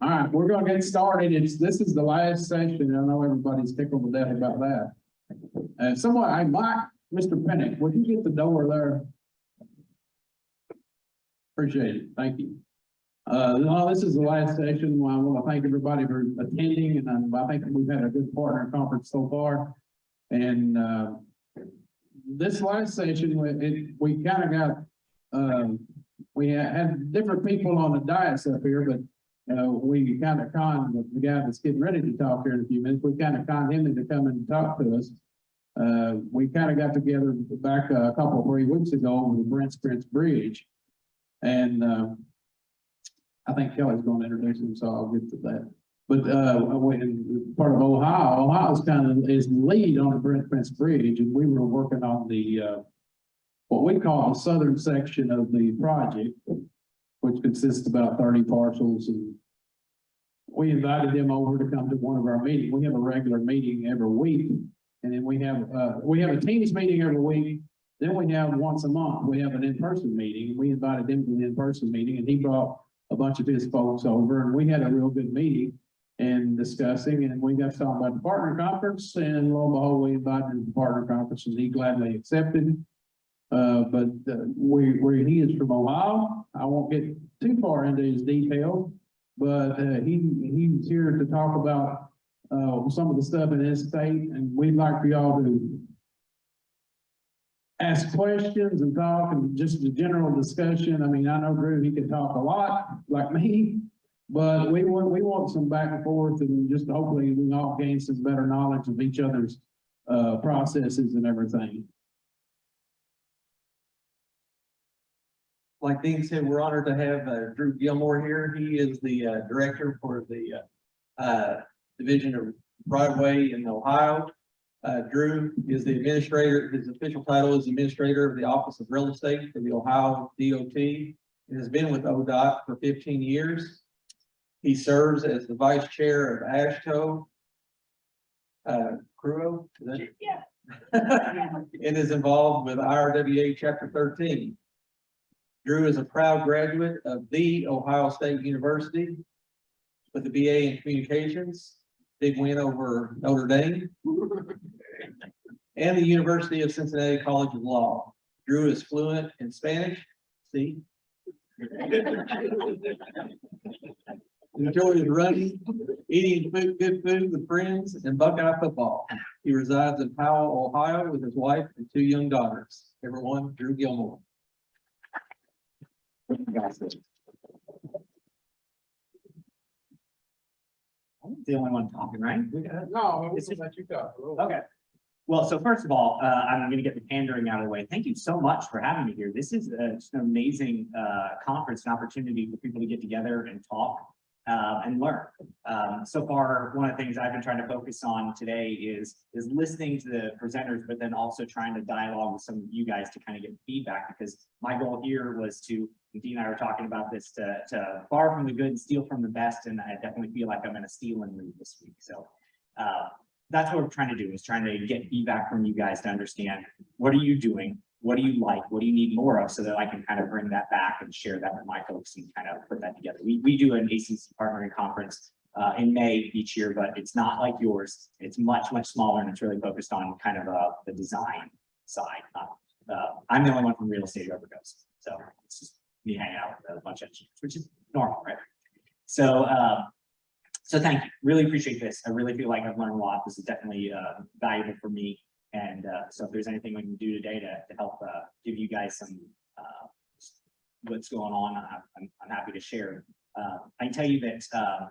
All right, we're gonna get started. This is the last session. I know everybody's tickled to death about that. And Mr. Pennick, would you get the door there? Appreciate it. Thank you. No, this is the last session. I want to thank everybody for attending, and I think we've had a good partner conference so far. And this last session, we kind of got, we had different people on the dais up here, but we kind of conned the guy that's getting ready to talk here in a few minutes. We kind of conned him into coming and talk to us. We kind of got together back a couple 3 weeks ago over the Brent's Bridge, and I think Kelly's going to introduce him, so I'll get to that. But part of Ohio's is the lead on the Brent's Bridge, and we were working on the what we call the southern section of the project, which consists of about 30 parcels. And we invited them over to come to one of our meetings. We have a regular meeting every week, and then we have a Teams meeting every week. Then we have once a month, we have an in-person meeting. We invited him to the in-person meeting, and he brought a bunch of his folks over, and we had a real good meeting and discussing, and we got to talk about the partner conference, and lo and behold, we invited him to the partner conference, and he gladly accepted. But he is from Ohio. I won't get too far into his detail, but he's here to talk about some of the stuff in his state, and we'd like for y'all to ask questions and talk, and just a general discussion. I mean, I know Drew, he can talk a lot like me, but we want some back and forth, and just hopefully we can all gain some better knowledge of each other's processes and everything. Like Dean said, we're honored to have Drew Gilmore here. He is the director for the Division of Broadway in Ohio. Drew is the administrator. His official title is administrator of the Office of Real Estate for the Ohio DOT. He has been with ODOT for 15 years. He serves as the vice chair of AASHTO. Crew, yeah. And is involved with IRWA Chapter 13. Drew is a proud graduate of the Ohio State University with a BA in Communications, big win over Notre Dame, and the University of Cincinnati College of Law. Drew is fluent in Spanish. See? Enjoys running, eating good food with friends, and Buckeye football. He resides in Powell, Ohio with his wife and 2 young daughters. Everyone, Drew Gilmore. I'm the only one talking, right? No, it's just let you talk. Okay. Well, so first of all, I'm going to get the pandering out of the way. Thank you so much for having me here. This is just an amazing conference and opportunity for people to get together and talk and learn. So far, one of the things I've been trying to focus on today is listening to the presenters, but then also trying to dialogue with some of you guys to kind of get feedback, because my goal here was to, Dean and I were talking about this, to borrow from the good and steal from the best, and I definitely feel like I'm in a stealing mood this week. So that's what we're trying to do, is trying to get feedback from you guys to understand, what are you doing? What do you like? What do you need more of, so that I can kind of bring that back and share that with my folks and kind of put that together. We do an ACC partnering conference in May each year, but it's not like yours. It's much smaller, and it's really focused on kind of the design side. I'm the only one from real estate who ever goes, so it's just me hanging out with a bunch of engineers, which is normal, right? So thank you. Really appreciate this. I really feel like I've learned a lot. This is definitely valuable for me. And so if there's anything we can do today to help give you guys some what's going on, I'm happy to share. I can tell you that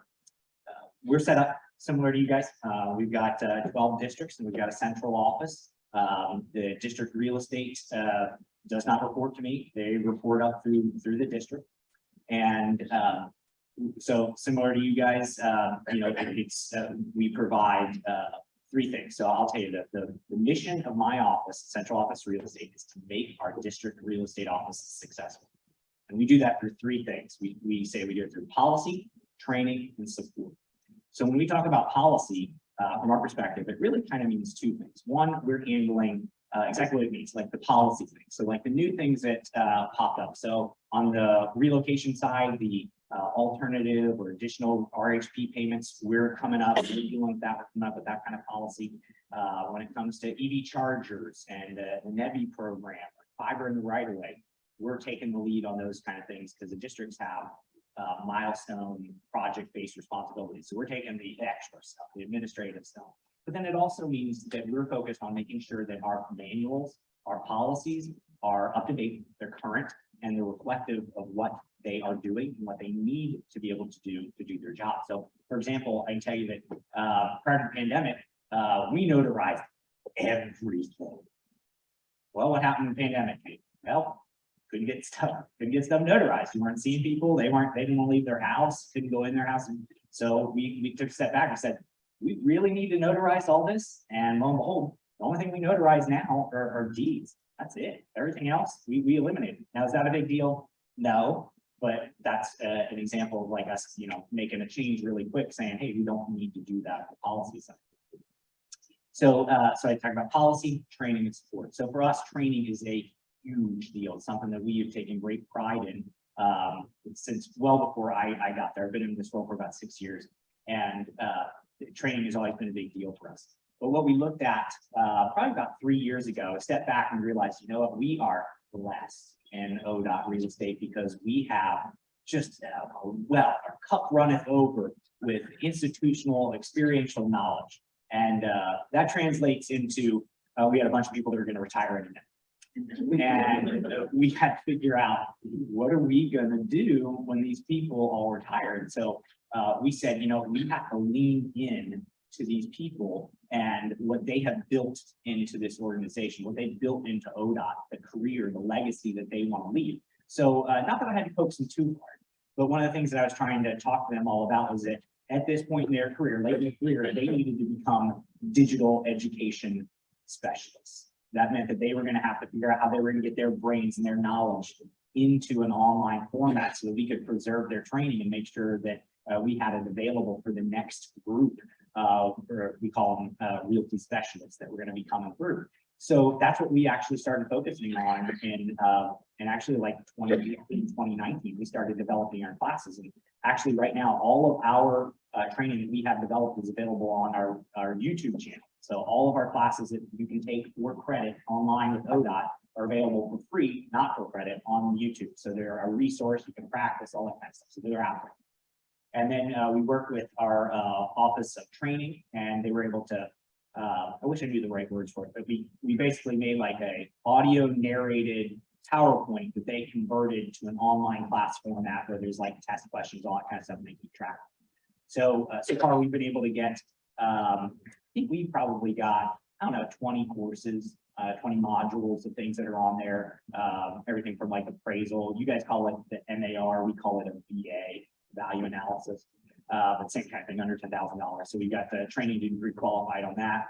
we're set up similar to you guys. We've got 12 districts, and we've got a central office. The district real estate does not report to me. They report up through the district. And so similar to you guys, you know, it's we provide 3 things. So I'll tell you that the mission of my office, Central Office Real Estate, is to make our district real estate offices successful. And we do that through 3 things. We say we do it through policy, training, and support. So when we talk about policy, from our perspective, it really kind of means two things. One, we're handling exactly what it means, like the policy things. So like the new things that popped up. So on the relocation side, the alternative or additional RHP payments, we're coming up, we're dealing with that, we're coming up with that kind of policy. When it comes to EV chargers and the NEVI program, fiber in the right of way, we're taking the lead on those kind of things because the districts have milestone project-based responsibilities. So we're taking the extra stuff, the administrative stuff. But then it also means that we're focused on making sure that our manuals, our policies are up to date, they're current, and they're reflective of what they are doing and what they need to be able to do their job. So for example, I can tell you that prior to the pandemic, we notarized everything. Well, what happened in the pandemic? Well, couldn't get stuff notarized. You weren't seeing people, they didn't want to leave their house, couldn't go in their house. And so we took a step back and said, we really need to notarize all this. And lo and behold, the only thing we notarize now are deeds. That's it. Everything else we eliminated. Now, is that a big deal? No, but that's an example of like us, making a change really quick, saying, hey, we don't need to do that on the policy side. So I talked about policy, training, and support. So for us, training is a huge deal. It's something that we have taken great pride in since well before I got there. I've been in this role for about 6 years, and training has always been a big deal for us. But what we looked at probably about 3 years ago, stepped back and realized, you know what, we are blessed in ODOT real estate because we have just our cup runneth over with institutional experiential knowledge. And that translates into, we had a bunch of people that are going to retire in a minute. And we had to figure out, what are we going to do when these people all retire? And so we said, we have to lean in to these people and what they have built into this organization, what they built into ODOT, the career, the legacy that they want to leave. So not that I had to focus them too hard, but one of the things that I was trying to talk to them all about was that at this point in their career, late in their career, they needed to become digital education specialists. That meant that they were going to have to figure out how they were going to get their brains and their knowledge into an online format so that we could preserve their training and make sure that we had it available for the next group. Or we call them realty specialists that were going to be coming through. So that's what we actually started focusing on in actually like 2019, we started developing our classes. And actually right now, all of our training that we have developed is available on our YouTube channel. So all of our classes that you can take for credit online with ODOT are available for free, not for credit, on YouTube. So they're a resource, you can practice, all that kind of stuff. So they're out there. And then we worked with our Office of Training, and they were able to, I wish I knew the right words for it, but we basically made like a audio narrated PowerPoint that they converted to an online class format where there's like test questions, all that kind of stuff, and they keep track. So, so far we've been able to get, I think we probably got, 20 courses, 20 modules of things that are on there. Everything from like appraisal, you guys call it the MAR, we call it a VA, value analysis, but same kind of thing, under $10,000. So we got the training to be pre-qualified on that,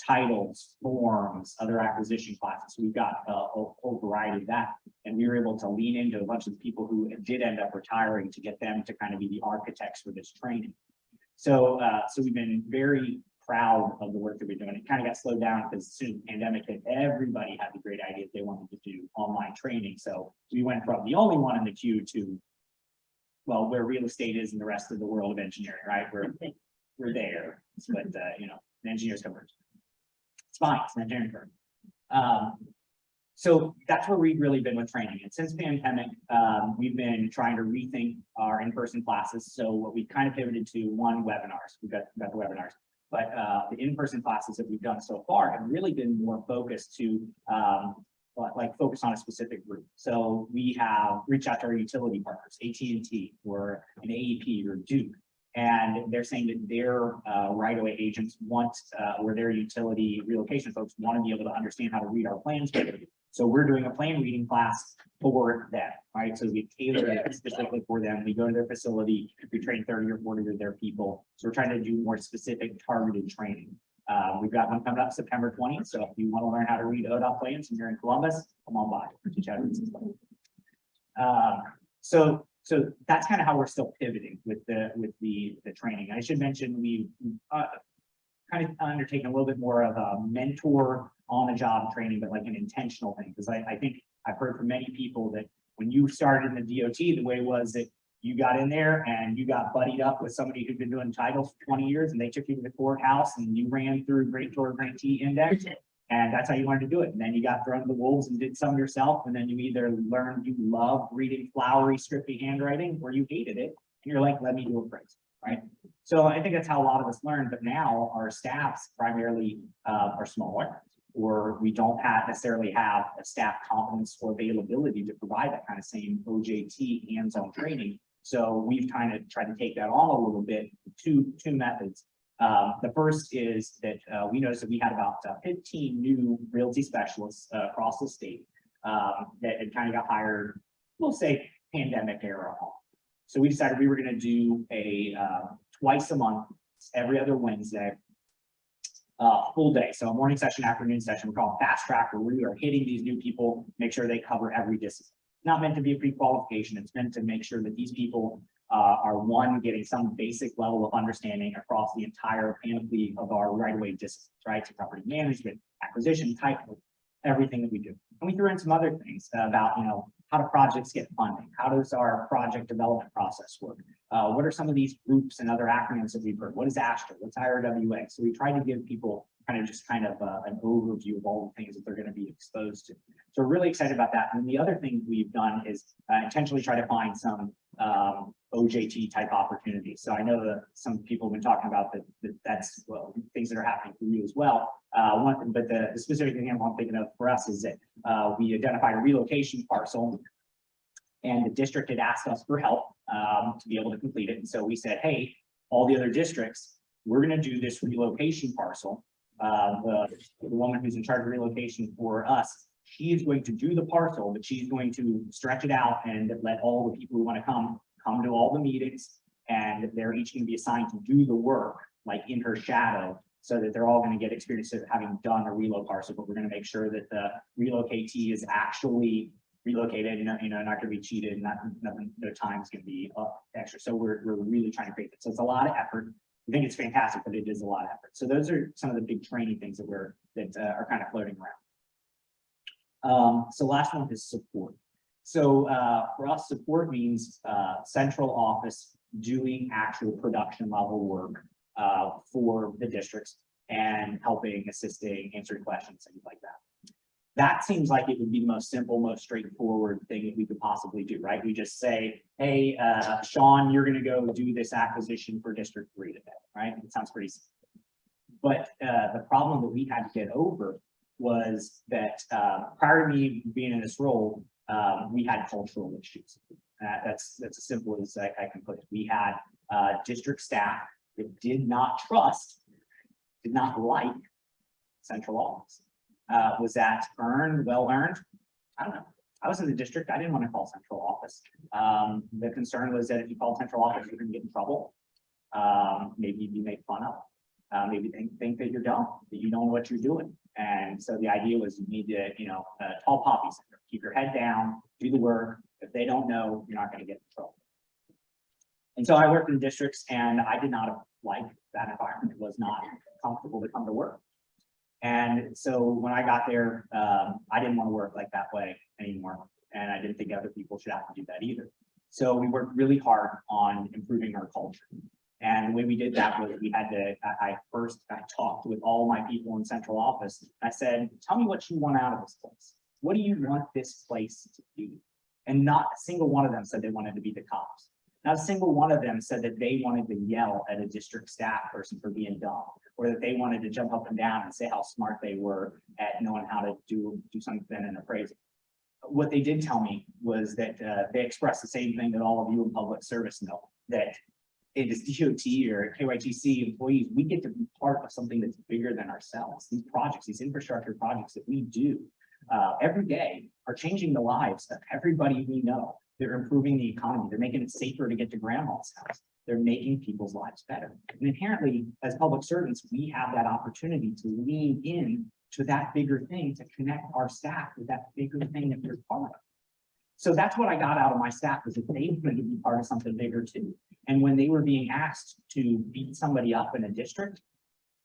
titles, forms, other acquisition classes. So we've got a whole variety of that. And we were able to lean into a bunch of the people who did end up retiring to get them to kind of be the architects for this training. So, so we've been very proud of the work that we're doing. It kind of got slowed down because as soon as the pandemic hit, everybody had the great idea that they wanted to do online training. So we went from the only one in the queue to, well, where real estate is in the rest of the world of engineering, right? We're there, but the engineers come first. It's fine, it's an engineering firm. So that's where we've really been with training. And since the pandemic, we've been trying to rethink our in-person classes. So what we kind of pivoted to, one, webinars. We've got the webinars, but the in-person classes that we've done so far have really been more focused to like focus on a specific group. So we have reached out to our utility partners, AT&T or an AEP or Duke, and they're saying that their right-of-way agents want, or their utility relocation folks want to be able to understand how to read our plans. So we're doing a plan reading class for them, right? So we tailor it specifically for them. We go to their facility, we train 30 or 40 of their people. So we're trying to do more specific targeted training. We've got one coming up September 20th. So if you want to learn how to read ODOT plans and you're in Columbus, come on by. So that's kind of how we're still pivoting with the training. I should mention kind of undertaken a little bit more of a mentor on the job training, but like an intentional thing. Because I think I've heard from many people that when you started in the DOT, the way was that you got in there and you got buddied up with somebody who'd been doing titles for 20 years and they took you to the courthouse and you ran through Grantor Grantee Index. And that's how you wanted to do it. And then you got thrown to the wolves and did some yourself. And then you either learned you love reading flowery, scripty handwriting, or you hated it. And you're like, let me do a phrase, right? So I think that's how a lot of us learn. But now our staffs primarily are smaller, or we don't necessarily have a staff competence or availability to provide that kind of same OJT hands-on training. So we've kind of tried to take that on a little bit, two methods. The first is that we noticed that we had about 15 new realty specialists across the state that had kind of got hired, we'll say pandemic era on. So we decided we were going to do a twice a month, every other Wednesday, full day. So a morning session, afternoon session, we call it fast track, where we are hitting these new people, make sure they cover every discipline. Not meant to be a pre-qualification. It's meant to make sure that these people are one, getting some basic level of understanding across the entire panoply of our right-of-way disciplines, right? So property management, acquisition, title, everything that we do. And we threw in some other things about, how do projects get funding? How does our project development process work? What are some of these groups and other acronyms that we've heard? What is ASTRA? What's IRWA? So we try to give people kind of an overview of all the things that they're going to be exposed to. So we're really excited about that. And the other thing we've done is intentionally try to find some OJT type opportunities. So I know that some people have been talking about that's things that are happening for you as well. But the specific thing I'm thinking of for us is that we identified a relocation parcel, and the district had asked us for help to be able to complete it. And so we said, hey, all the other districts, we're going to do this relocation parcel. The woman who's in charge of relocation for us, she is going to do the parcel, but she's going to stretch it out and let all the people who want to come to all the meetings, and they're each going to be assigned to do the work like in her shadow, so that they're all going to get experience of having done a reload parcel. But we're going to make sure that the relocatee is actually relocated, not going to be cheated, and nothing, no time is going to be extra. So we're really trying to create it. So it's a lot of effort. I think it's fantastic, but it is a lot of effort. So those are some of the big training things that are kind of floating around. So last one is support. So for us, support means central office doing actual production level work for the districts and helping, assisting, answering questions, things like that. That seems like it would be the most simple, most straightforward thing that we could possibly do, right? We just say, hey, Sean, you're going to go do this acquisition for District 3 today, right? It sounds pretty simple. But the problem that we had to get over was that prior to me being in this role, we had cultural issues. That's as simple as I can put it. We had district staff that did not trust, did not like central office. Was that earned, well earned? I don't know. I was in the district. I didn't want to call central office. The concern was that if you called central office, you're going to get in trouble. Maybe you'd be made fun of. Maybe think that you're dumb, that you don't know what you're doing. And so the idea was you need to, tall poppy syndrome. Keep your head down, do the work. If they don't know, you're not going to get in trouble. And so I worked in districts, and I did not like that environment. It was not comfortable to come to work. And so when I got there, I didn't want to work like that way anymore. And I didn't think other people should have to do that either. So we worked really hard on improving our culture. And the way we did that was we had to, I talked with all my people in central office. I said, tell me what you want out of this place. What do you want this place to be? And not a single one of them said they wanted to be the cops. Not a single one of them said that they wanted to yell at a district staff person for being dumb, or that they wanted to jump up and down and say how smart they were at knowing how to do something in appraisal. What they did tell me was that they expressed the same thing that all of you in public service know, that it is DOT or KYTC employees, we get to be part of something that's bigger than ourselves. These projects, these infrastructure projects that we do every day are changing the lives of everybody we know. They're improving the economy. They're making it safer to get to grandma's house. They're making people's lives better. And inherently, as public servants, we have that opportunity to lean in to that bigger thing, to connect our staff with that bigger thing that we're part of. So that's what I got out of my staff, was that they wanted to be part of something bigger too. And when they were being asked to beat somebody up in a district,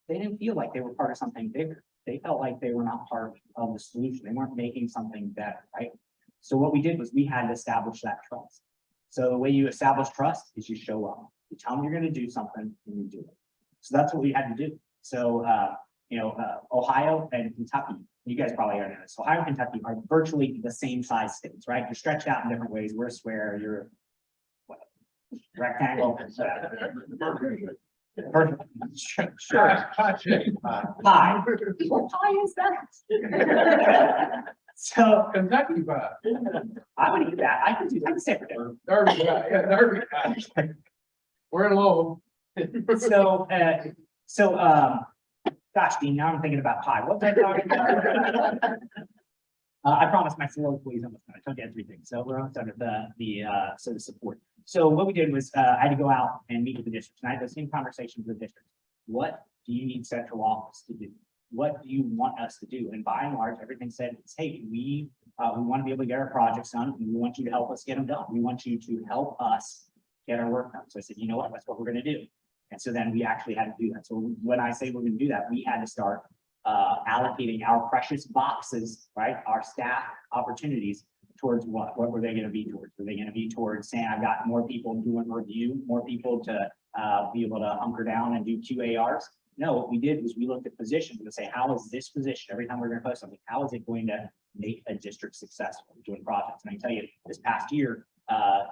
they didn't feel like they were part of something bigger. They felt like they were not part of the solution. They weren't making something better, right? So what we did was we had to establish that trust. So the way you establish trust is you show up. You tell them you're going to do something and you do it. So that's what we had to do. So, Ohio and Kentucky, you guys probably already know this. Ohio and Kentucky are virtually the same size states, right? You're stretched out in different ways. We're a square, you're what, rectangle. Perfect. Sure. Pie. What pie is that? So Kentucky pie. I would eat that. I could do that. I can say for dinner. Derby pie, yeah, Derby pie. We're in Lowell. Gosh, Dean, now I'm thinking about pie. What was I talking about? I promised my slow please almost. I told you everything. So we're almost done with the support. So what we did was I had to go out and meet with the districts, and I had the same conversations with the districts. What do you need central office to do? What do you want us to do? And by and large, everything said is, hey, we want to be able to get our projects done, and we want you to help us get them done. We want you to help us get our work done. So I said, you know what? That's what we're going to do. And so then we actually had to do that. So when I say we're going to do that, we had to start allocating our precious boxes, right? Our staff opportunities towards what were they going to be towards? Were they going to be towards saying, I've got more people doing review, more people to be able to hunker down and do QARs? No, what we did was we looked at positions and say, how is this position, every time we're going to post something, how is it going to make a district successful doing projects? And I can tell you, this past year,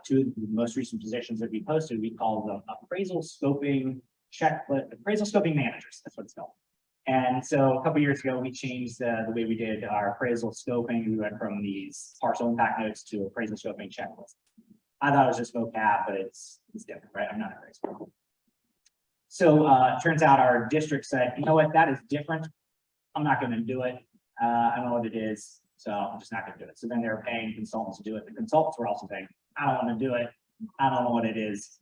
two of the most recent positions that we posted, we called them appraisal scoping managers. That's what it's called. And so a couple of years ago, we changed the way we did our appraisal scoping. We went from these partial impact notes to appraisal scoping checklist. I thought it was just vocab, but it's different, right? I'm not an appraiser. So turns out our district said, you know what, that is different. I'm not going to do it. I don't know what it is, so I'm just not going to do it. So then they were paying consultants to do it. The consultants were also saying, I don't want to do it. I don't know what it is.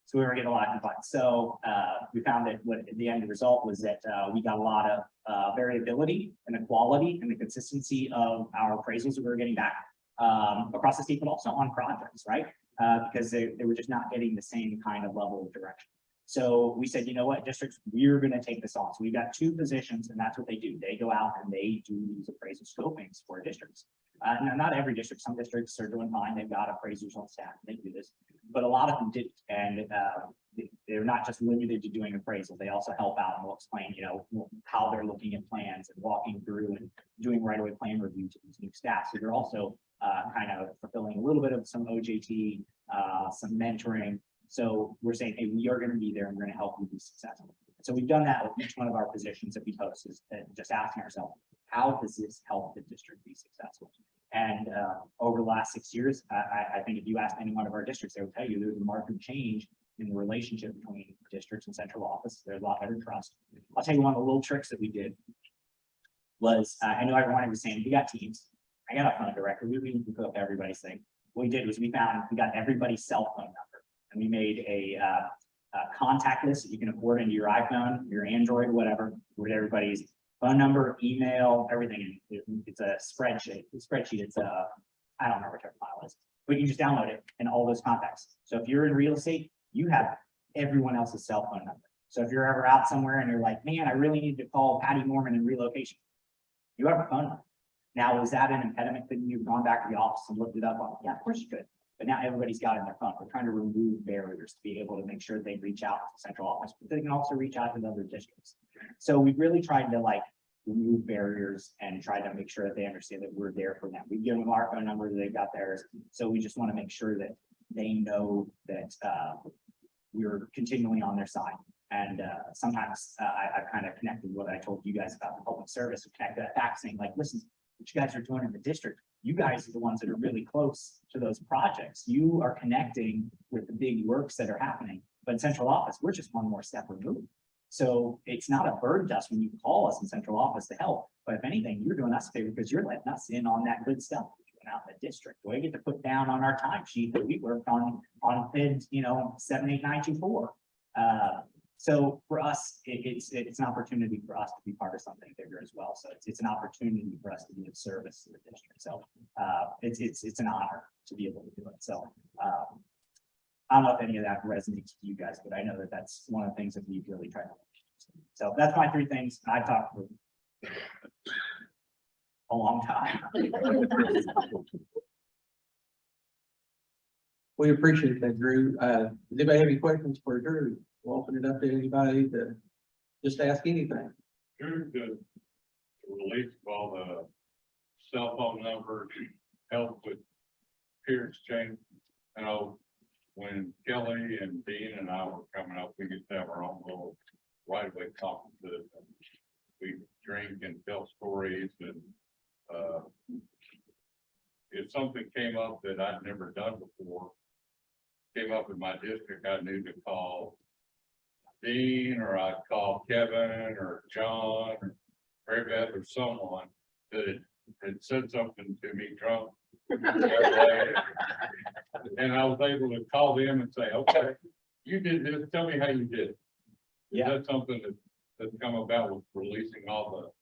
So we were getting a lot of complaints. So we found that what the end result was that we got a lot of variability in the quality and the consistency of our appraisals that we were getting back across the state, but also on projects, right? Because they were just not getting the same kind of level of direction. So we said, you know what, districts, we're going to take this on. So we've got two positions, and that's what they do. They go out and they do these appraisal scopings for districts. Now, not every district. Some districts are doing fine. They've got appraisers on staff. They do this, but a lot of them didn't. And they're not just limited to doing appraisal. They also help out and will explain, you know, how they're looking at plans and walking through and doing right-of-way plan review to these new staff. So they're also kind of fulfilling a little bit of some OJT, some mentoring. So we're saying, hey, we are going to be there and we're going to help you be successful. So we've done that with each one of our positions that we post, is just asking ourselves, how does this help the district be successful? And over the last 6 years, I think if you ask any one of our districts, they would tell you there's a marked change in the relationship between districts and central office. There's a lot better trust. I'll tell you one of the little tricks that we did was, I know everyone was saying, we got teams. I got a phone director. We can hook up everybody's thing. What we did was we got everybody's cell phone number. And we made a contact list that you can import into your iPhone, your Android, whatever, with everybody's phone number, email, everything. It's a spreadsheet. It's I don't remember what type of file it is, but you can just download it and all those contacts. So if you're in real estate, you have everyone else's cell phone number. So if you're ever out somewhere and you're like, man, I really need to call Patty Norman in relocation, you have a phone number. Now, is that an impediment? Couldn't you have gone back to the office and looked it up? Yeah, of course you could. But now everybody's got it in their phone. We're trying to remove barriers to be able to make sure they reach out to the central office, but they can also reach out to the other districts. So we've really tried to remove barriers and try to make sure that they understand that we're there for them. We give them our phone number, they've got theirs. So we just want to make sure that they know that we're continually on their side. And sometimes I've kind of connected what I told you guys about the public service, and connect that back saying, like, listen, what you guys are doing in the district, you guys are the ones that are really close to those projects. You are connecting with the big works that are happening, but in central office, we're just one more step removed. So it's not a burden to us when you call us in central office to help, but if anything, you're doing us a favor because you're letting us in on that good stuff out in the district. We get to put down on our timesheet that we worked on PID, 78924. So for us, it's an opportunity for us to be part of something bigger as well. So it's an opportunity for us to be of service to the district. So it's an honor to be able to do it. So I don't know if any of that resonates with you guys, but I know that that's one of the things that we've really tried to So that's my three things. I've talked for a long time. We appreciate that, Drew. Does anybody have any questions for Drew? We'll open it up to anybody to just ask anything. Drew, the release of all the cell phone numbers help with peer exchange. I know when Kelly and Dean and I were coming up, we used to have our own little right-of-way conferences. We drink and tell stories, and if something came up that I'd never done before, came up in my district, I knew to call Dean, or I'd call Kevin or John or Mary Beth or someone that had said something to me drunk. And I was able to call them and say, okay, you did this, tell me how you did it. Yeah. That's something that's come about with releasing all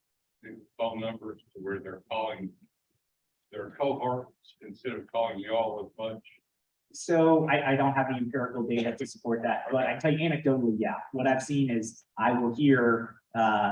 the new phone numbers to where they're calling their cohorts instead of calling you all as much. So I don't have the empirical data to support that, but I tell you anecdotally, yeah, what I've seen is I will hear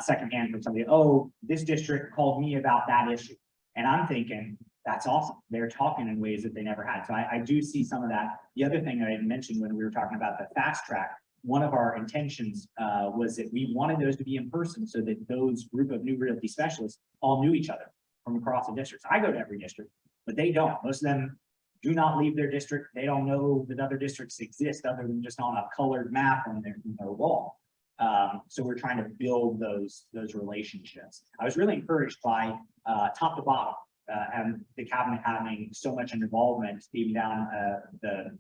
secondhand from somebody, oh, this district called me about that issue. And I'm thinking, that's awesome. They're talking in ways that they never had. So I do see some of that. The other thing that I mentioned when we were talking about the fast track, one of our intentions was that we wanted those to be in person so that those group of new realty specialists all knew each other from across the districts. I go to every district, but they don't. Most of them do not leave their district. They don't know that other districts exist other than just on a colored map on their wall. So we're trying to build those relationships. I was really encouraged by top to bottom and the cabinet having so much involvement even down the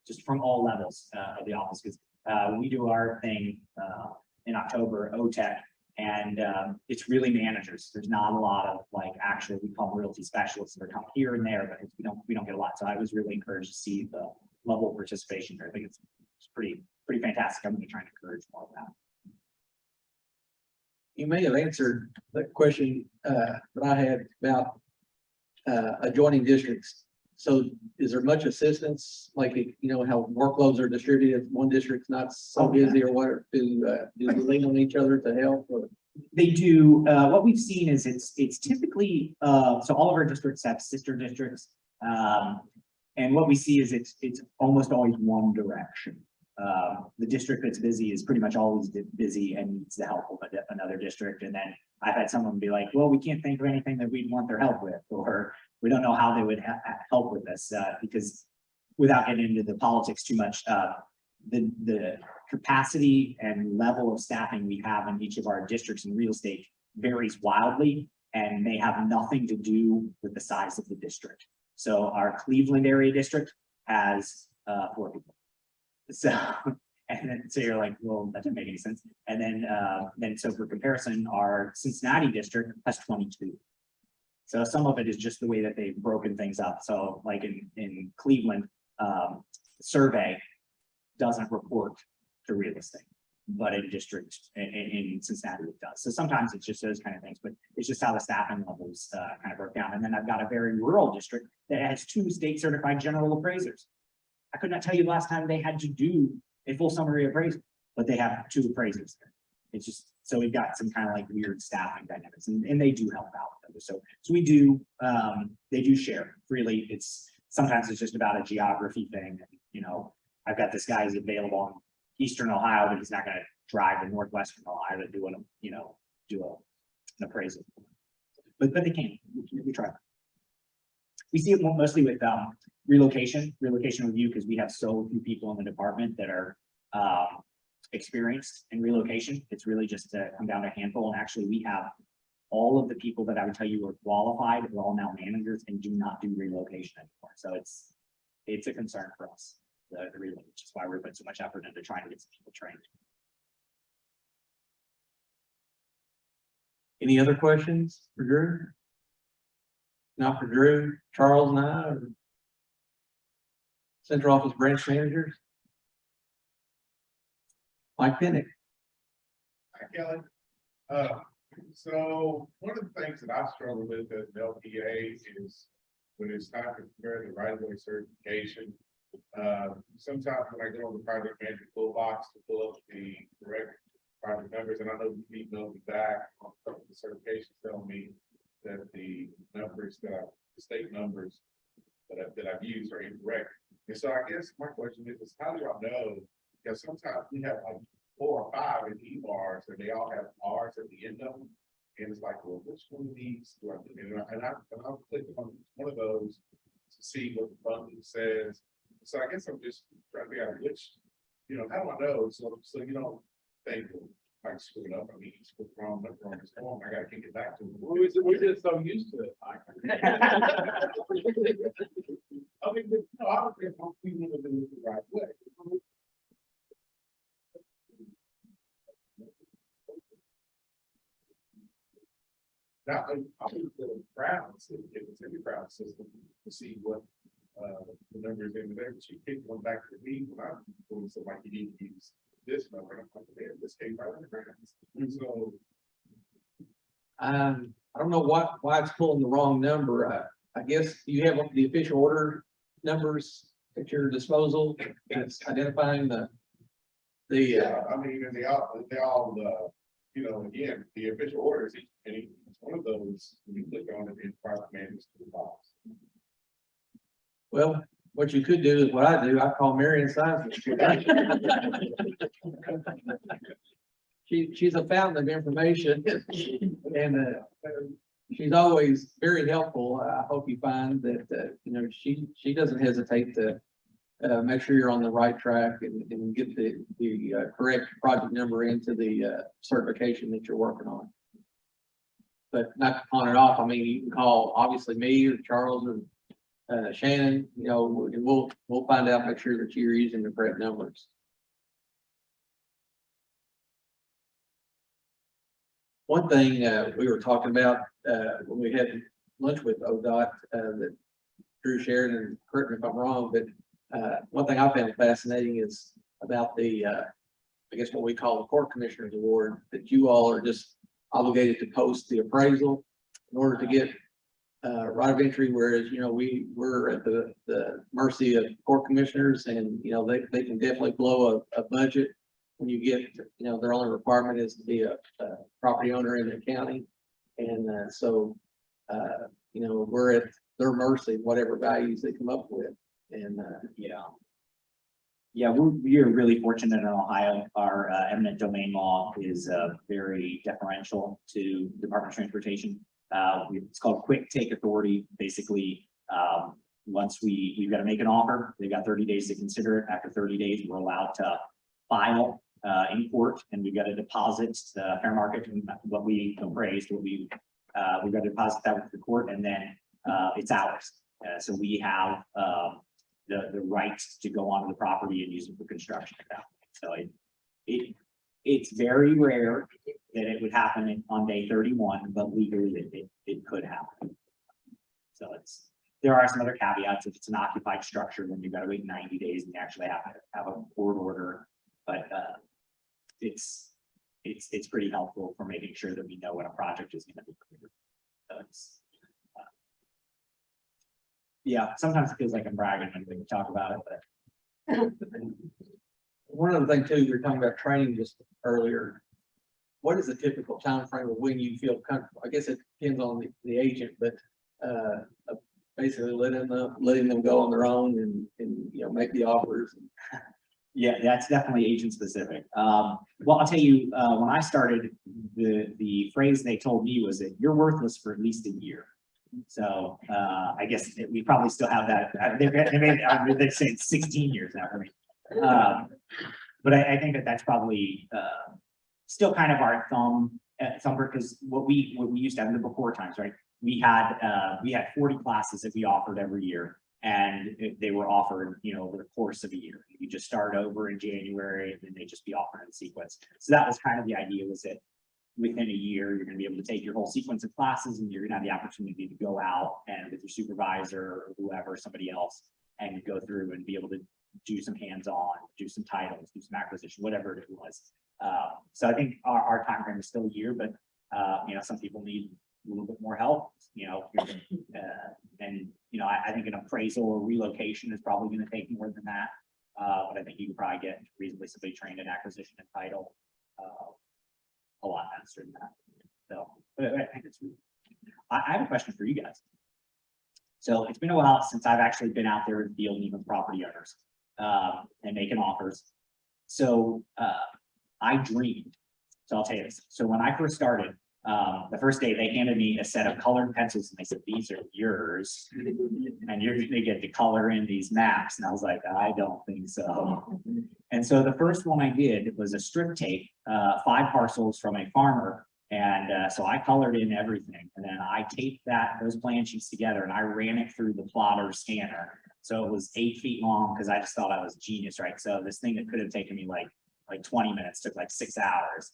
just from all levels of the office, because we do our thing in October, OTEC, and it's really managers. There's not a lot of like actual, we call them realty specialists that are coming here and there, but we don't get a lot. So I was really encouraged to see the level of participation here. I think it's pretty fantastic. I'm going to try and encourage more of that. You may have answered the question that I had about adjoining districts. So is there much assistance, like, you know, how workloads are distributed? One district's not so busy or what, do they lean on each other to help? Or? They do. What we've seen is it's typically, so all of our districts have sister districts. And what we see is it's almost always one direction. The district that's busy is pretty much always busy and needs the help of another district. And then I've had someone be like, well, we can't think of anything that we'd want their help with, or we don't know how they would help with this, because without getting into the politics too much, the capacity and level of staffing we have in each of our districts in real estate varies wildly, and they have nothing to do with the size of the district. So our Cleveland area district has 4 people. So, and then, so you're like, well, that doesn't make any sense. And then so for comparison, our Cincinnati district has 22. So some of it is just the way that they've broken things up. So like in Cleveland, survey doesn't report to real estate, but in district in Cincinnati it does. So sometimes it's just those kind of things, but it's just how the staffing levels kind of broke down. And then I've got a very rural district that has 2 state certified general appraisers. I could not tell you the last time they had to do a full summary appraisal, but they have 2 appraisers there. It's just, so we've got some kind of like weird staffing dynamics, and they do help out with those. So we do, they do share freely. Sometimes it's just about a geography thing. You know, I've got this guy who's available in Eastern Ohio, but he's not going to drive to Northwestern Ohio to do an appraisal. But they can. We try. We see it mostly with relocation review, because we have so few people in the department that are experienced in relocation. It's really just to come down to a handful. And actually, we have all of the people that I would tell you are qualified are all now managers and do not do relocation anymore. So it's a concern for us, the relocation, which is why we're putting so much effort into trying to get some people trained. Any other questions for Drew? Not for Drew, Charles and I, or Central Office branch managers? Mike Pinnick. Hi, Kelly. So one of the things that I struggle with as an LPA is when it's time to prepare the right-of-way certification. Sometimes when I go on the project manager toolbox to pull up the correct project numbers, and I know you need to know me back on a couple of certifications telling me that the numbers the state numbers that I've used are incorrect. And so I guess my question is how do I know? Because sometimes we have like 4 or 5 in E-bars and they all have R's at the end of them. And it's like, well, which one of these do I do? And I'll click on one of those to see what the funding says. So I guess I'm just trying to figure out which, how do I know? So you don't think, well, I screwed up. I mean, he's put wrong number on his form. I gotta kick it back to him. We're just so used to it. I mean, no, I don't think I'm feeling it in the right way. Now, I would feel proud if it's in the crowd system to see what the numbers in there, but you keep going back to me when I'm doing something like you need to use this number. And I'm like, man, this came right in the grounds. And so, I don't know why it's pulling the wrong number. I guess you have the official order numbers at your disposal. It's identifying the. yeah, I mean, and they all, again, the official orders, and each one of those, when you click on it, it probably manages to the box. Well, what you could do is what I do. I call Mary and signs it. She's a fountain of information and she's always very helpful. I hope you find that, she doesn't hesitate to make sure you're on the right track and get the correct project number into the certification that you're working on. But not to pawn it off, I mean, you can call obviously me or Charles or Shannon, and we'll find out, make sure that you're using the correct numbers. One thing we were talking about when we had lunch with ODOT that Drew shared, and correct me if I'm wrong, but one thing I found fascinating is about the, I guess what we call the Court Commissioners Award, that you all are just obligated to post the appraisal in order to get right of entry, whereas, we're at the mercy of court commissioners and, they can definitely blow a budget when you get, their only requirement is to be a property owner in the county. And so, we're at their mercy, whatever values they come up with. And yeah, we're really fortunate in Ohio. Our eminent domain law is very deferential to Department of Transportation. It's called quick take authority. Basically, once we've got to make an offer, they've got 30 days to consider it. After 30 days, we're allowed to file in court, and we've got to deposit the fair market and what we appraised, we've got to deposit that with the court, and then it's ours. So we have the right to go onto the property and use it for construction at that point. So it's very rare that it would happen on day 31, but legally it could happen. So there are some other caveats. If it's an occupied structure, then you've got to wait 90 days and you actually have to have a court order. But it's pretty helpful for making sure that we know when a project is going to be cleared. So yeah, sometimes it feels like I'm bragging when we talk about it, but one other thing too, we were talking about training just earlier. What is the typical time frame of when you feel comfortable? I guess it depends on the agent, but basically letting them go on their own and make the offers. yeah, that's definitely agent specific. Well, I'll tell you, when I started, the phrase they told me was that you're worthless for at least a year. So I guess we probably still have that. They're saying 16 years now for me. But I think that's probably still kind of our thumber, because what we used to have in the before times, right? We had 40 classes that we offered every year, and they were offered, over the course of a year. You just start over in January, and then they just be offered in sequence. So that was kind of the idea, was that within a year, you're going to be able to take your whole sequence of classes, and you're going to have the opportunity to go out and with your supervisor or whoever, somebody else, and go through and be able to do some hands-on, do some titles, do some acquisition, whatever it was. So I think our time frame is still a year, but some people need a little bit more help, and I think an appraisal or relocation is probably going to take more than that. But I think you can probably get reasonably somebody trained in acquisition and title a lot faster than that. So, but I think it's, I have a question for you guys. So it's been a while since I've actually been out there dealing with property owners, and making offers. So, I dreamed. So I'll tell you this. So when I first started, the first day they handed me a set of colored pencils and they said, these are yours. And you're gonna get to color in these maps. And I was like, I don't think so. And so the first one I did was a strip tape, 5 parcels from a farmer. And so I colored in everything and then I taped those plan sheets together and I ran it through the plotter scanner. So it was 8 feet long because I just thought I was a genius, right? So this thing that could have taken me like 20 minutes took like 6 hours.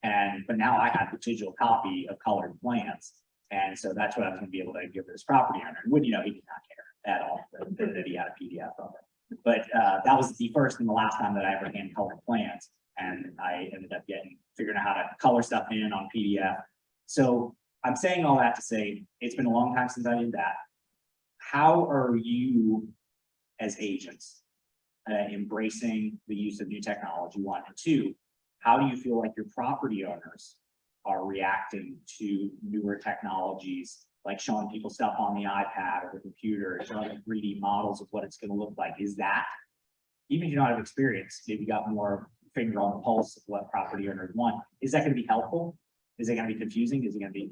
But now I have a digital copy of colored plans. And so that's what I was gonna be able to give this property owner. Wouldn't you know, he did not care at all that he had a PDF of it. But that was the first and the last time that I ever hand colored plans. And I ended up figuring out how to color stuff in on PDF. So I'm saying all that to say, it's been a long time since I did that. How are you as agents embracing the use of new technology, 1, and 2, how do you feel like your property owners are reacting to newer technologies, like showing people stuff on the iPad or the computer, showing 3D models of what it's going to look like? Is that, even if you don't have experience, maybe you got more finger on the pulse of what property owners want, is that going to be helpful? Is it going to be confusing? Is it going to be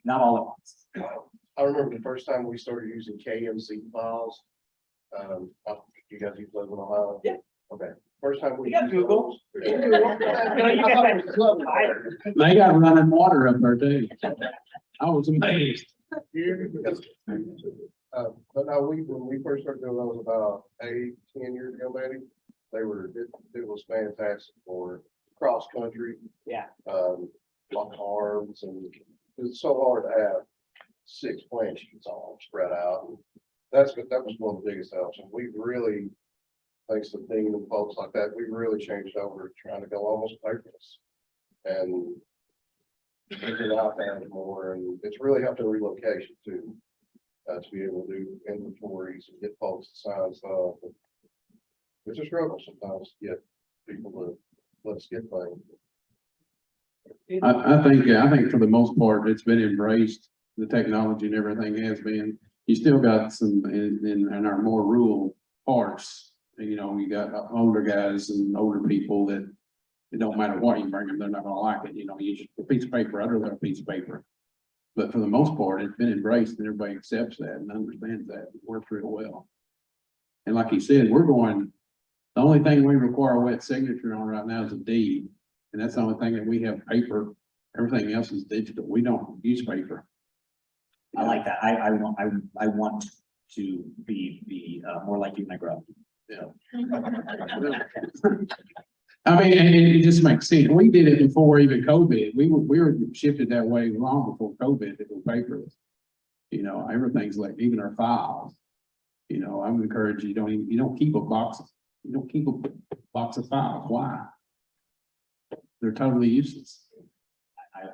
not all at once? I remember the first time we started using KMC files. You guys use those in Ohio? Yeah. Okay. First time we. You got used Google. those- They got running water up there too. I was amazed. But no, when we first started doing those about 8, 10 years ago, maybe, it was fantastic for cross country. Yeah. Lock arms, and it's so hard to have 6 plan sheets all spread out. And that was one of the biggest helps. And we really, thanks to Dean and folks like that, we really changed over to trying to go almost paperless. And figured out that more, and it's really helped in relocation too. To be able to do inventories and get folks to sign stuff. It's a struggle sometimes to get people to let's get things. I think for the most part, it's been embraced, the technology and everything has been. You still got some in our more rural parts, you know, you got older guys and older people that it don't matter what you bring them, they're not gonna like it, you know, you just a piece of paper, other than a piece of paper. But for the most part, it's been embraced and everybody accepts that and understands that, it works real well. And like you said, the only thing we require a wet signature on right now is a deed. And that's the only thing that we have paper, everything else is digital, we don't use paper. I like that. I want to be more like you when I grow up. I mean, and it just makes sense. We did it before even COVID. We were shifted that way long before COVID to go paperless. You know, everything's like, even our files. You know, I would encourage you you don't keep a box of files. Why? They're totally useless.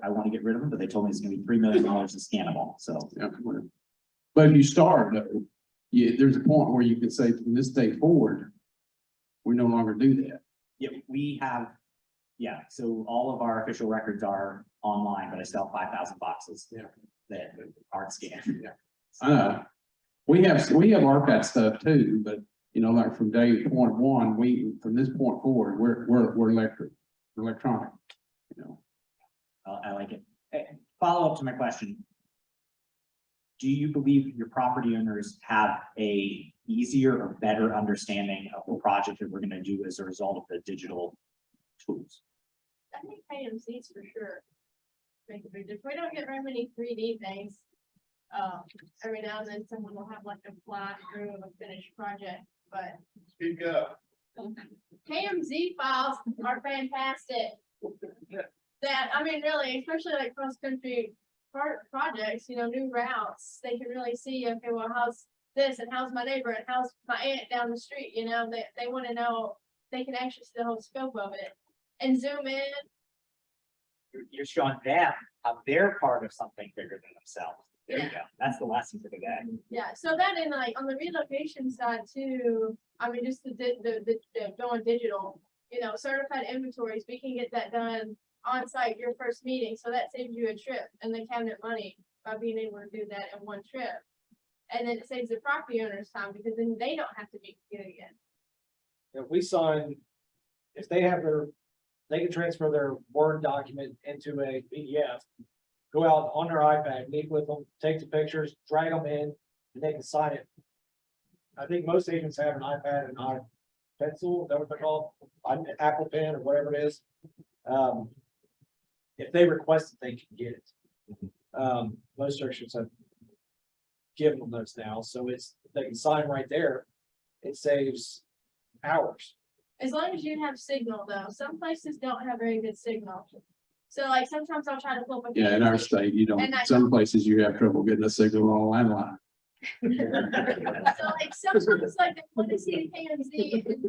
I want to get rid of them, but they told me it's gonna be $3 million to scan them all, so. Yeah, whatever. But if you start though, there's a point where you can say from this day forward, we no longer do that. Yeah, we have, so all of our official records are online, but I still have 5,000 boxes. Yeah. That aren't scanned. We have archive stuff too, but you know, like from day point 1, from this point forward, we're electronic, you know. I like it. Follow up to my question. Do you believe your property owners have a easier or better understanding of the project that we're going to do as a result of the digital tools? I think KMC's for sure. Make a big difference. We don't get very many 3D things. Every now and then someone will have like a flash through of a finished project, but Speak up. KMZ files are fantastic. I mean, really, especially like cross-country projects, you know, new routes, they can really see, okay, well, how's this and how's my neighbor and how's my aunt down the street, you know, they want to know, they can actually see the whole scope of it and zoom in. You're showing them how they're part of something bigger than themselves. There you go. That's the lesson for the day. Yeah, so that in like on the relocation side too, I mean, just the going digital, certified inventories, we can get that done on site your first meeting, so that saves you a trip and the cabinet money by being able to do that in one trip. And then it saves the property owners time because then they don't have to meet again. If we sign, if they have they can transfer their Word document into a PDF, go out on their iPad, meet with them, take the pictures, drag them in, and they can sign it. I think most agents have an iPad and pencil, is that what they're called? An Apple Pen or whatever it is. If they request it, they can get it. Most jurisdictions have given them those now, so they can sign right there. It saves hours. As long as you have signal though, some places don't have very good signal. So like sometimes I'll try to pull up. a Yeah, in our state, you don't, And I- some places you have trouble getting a signal on a landline. So like sometimes like they want to see the KMZ and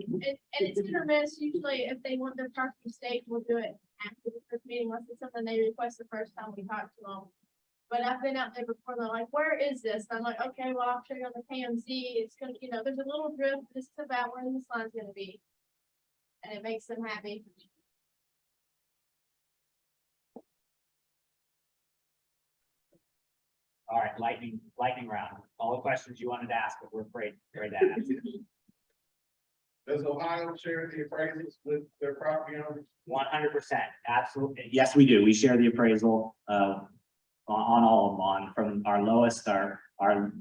it's hit or miss. Usually if they want their property staked, we'll do it after the first meeting, unless it's something they request the first time we talk to them. But I've been out there before, they're like, where is this? And I'm like, okay, well, I'll show you on the KMZ. It's gonna, there's a little drift. This is about where this line's gonna be. And it makes them happy. All right, lightning round. All the questions you wanted to ask, but we're afraid to ask. Does Ohio share the appraisals with their property owners? 100%, absolutely. Yes, we do. We share the appraisal, on all of them, from our lowest,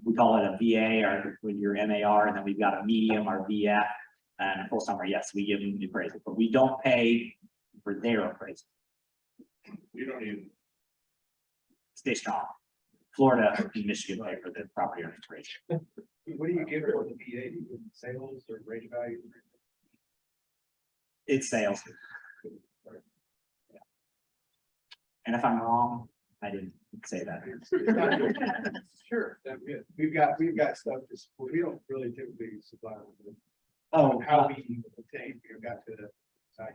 we call it a VA, or with your MAR, and then we've got a medium, our VF, and a full summary. Yes, we give them the appraisal, but we don't pay for their appraisal. You don't even. Stay strong. Florida and Michigan pay for the property owner's appraisal. What do you give for the VA? Do you give sales or rate value? It's sales. And if I'm wrong, I didn't say that. Sure, that's good. We've got stuff to support. We don't really typically supply them with Oh, how we obtain, got to the site.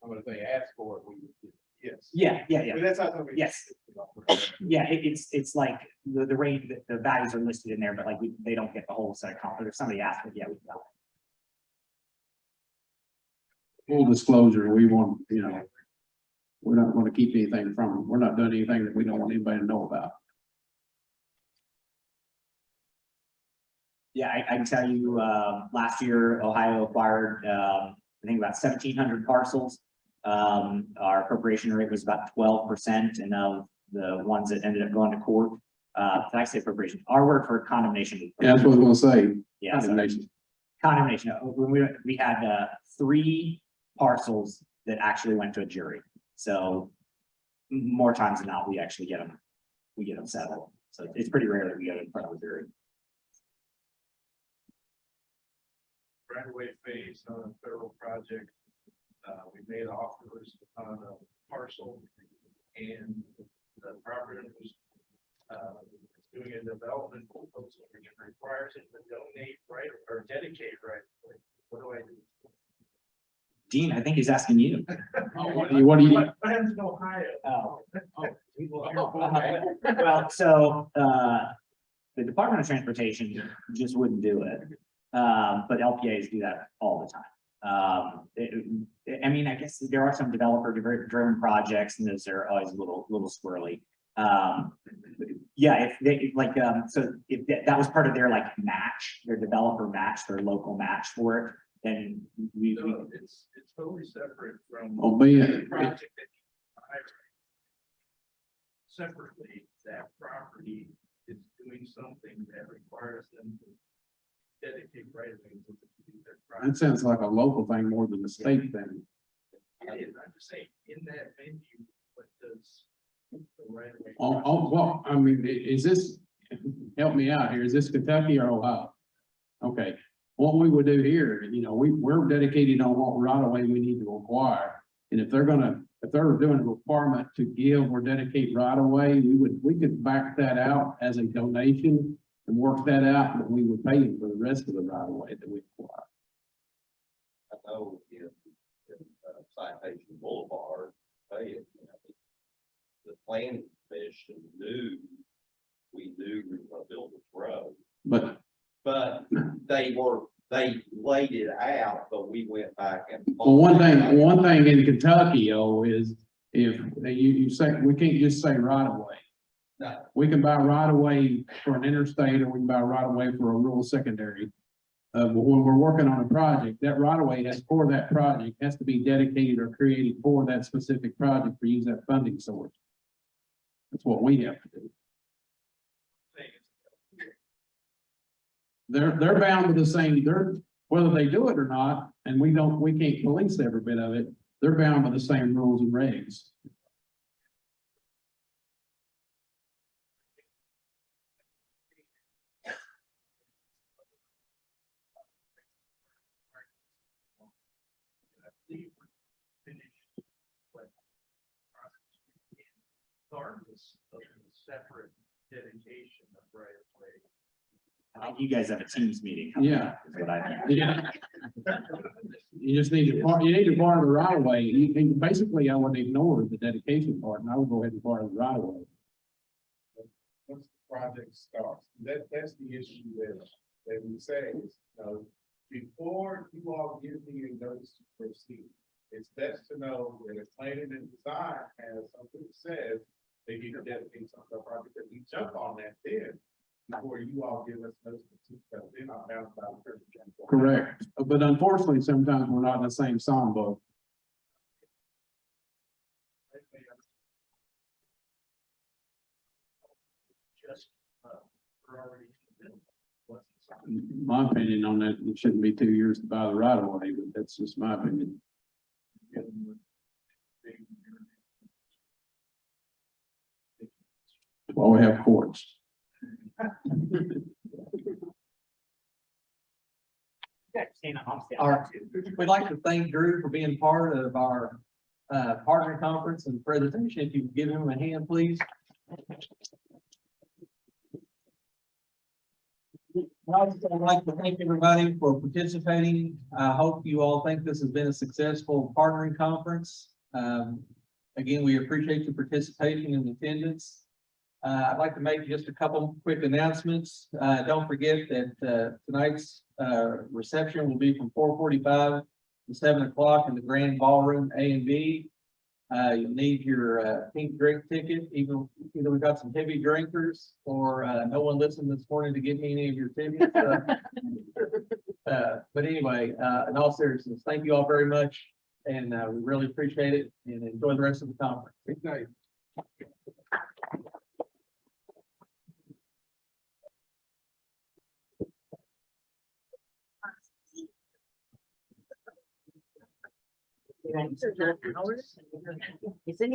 I'm gonna say ask for it, yes. yeah. But that's not something. Yes. Yeah, it's like the rate, the values are listed in there, but like they don't get the whole set of comp, but if somebody asks, yeah, we got it. Full disclosure, we want, we're not going to keep anything from them. We're not doing anything that we don't want anybody to know about. Yeah, I can tell you, last year, Ohio acquired, I think about 1,700 parcels. Our appropriation rate was about 12%, and of the ones that ended up going to court, did I say appropriation? Our word for condemnation. Yeah, that's what I was going to say. Yeah, so Condemnation. condemnation. When we had 3 parcels that actually went to a jury. So more times than not, we actually get them settled. So it's pretty rare that we get it in front of a jury. Right away phase on a federal project. We made offers on a parcel and the property was doing a development proposal which requires it to donate right or dedicate right. What do I do? Dean, I think he's asking you. What do you? What happens in Ohio? Well, so, the Department of Transportation just wouldn't do it. But LPAs do that all the time. I mean, I guess there are some developer-driven projects, and those are always a little squirrely. Yeah, if they so if that was part of their match, their developer match, their local match for it, then we No, it's totally separate from. Oh, but yeah. the project that you hire. Separately, that property is doing something that requires them to dedicate right of way to their That project. sounds like a local thing more than a state thing. It is, I'm just saying, in that venue, what does the right of way? Well, I mean, is this, help me out here, is this Kentucky or Ohio? Okay, what we would do here, we're dedicated on what right of way we need to acquire. And if they're doing a requirement to give or dedicate right of way, we could back that out as a donation and work that out, but we would pay them for the rest of the right of way that we acquire. I know if Citation Boulevard, the planning commission knew we knew we were gonna build this road, But but they laid it out the we went back and. Well, one thing in Kentucky, is if you say, we can't just say right of way. No. We can buy right of way for an interstate, or we can buy right of way for a rural secondary. But when we're working on a project, that right of way has for that project has to be dedicated or created for that specific project for use that funding source. That's what we have to do. They're bound to the same, whether they do it or not, and we can't police every bit of it, they're bound by the same rules and regs. Separate dedication of right of way. I think you guys have a teams meeting. Yeah. Is what I think. Yeah. You just need to borrow the right of way. Basically, I would ignore the dedication part, and I would go ahead and borrow the right of way. Once the project starts, that's the issue that we say is, before you all give me a notice to proceed, it's best to know that a planning and design has something that says they need to dedicate some of the project, that we jump on that then, before you all give us notice to proceed, because they're not bound by the first. Correct. But unfortunately, sometimes we're not in the same songbook. Just, already. My opinion on that, it shouldn't be 2 years to buy the right of way, but that's just my opinion. Well, we have courts. All right. We'd like to thank Drew for being part of our partner conference and presentation. If you could give him a hand, please. I'd like to thank everybody for participating. I hope you all think this has been a successful partnering conference. Again, we appreciate your participation and attendance. I'd like to make just a couple quick announcements. Don't forget that tonight's reception will be from 4:45 to 7 o'clock in the Grand Ballroom A and B. You'll need your pink drink ticket. Either we've got some heavy drinkers, or no one listened this morning to give me any of your tickets. But anyway, in all seriousness, thank you all very much, and we really appreciate it, and enjoy the rest of the conference. Good night. Isn't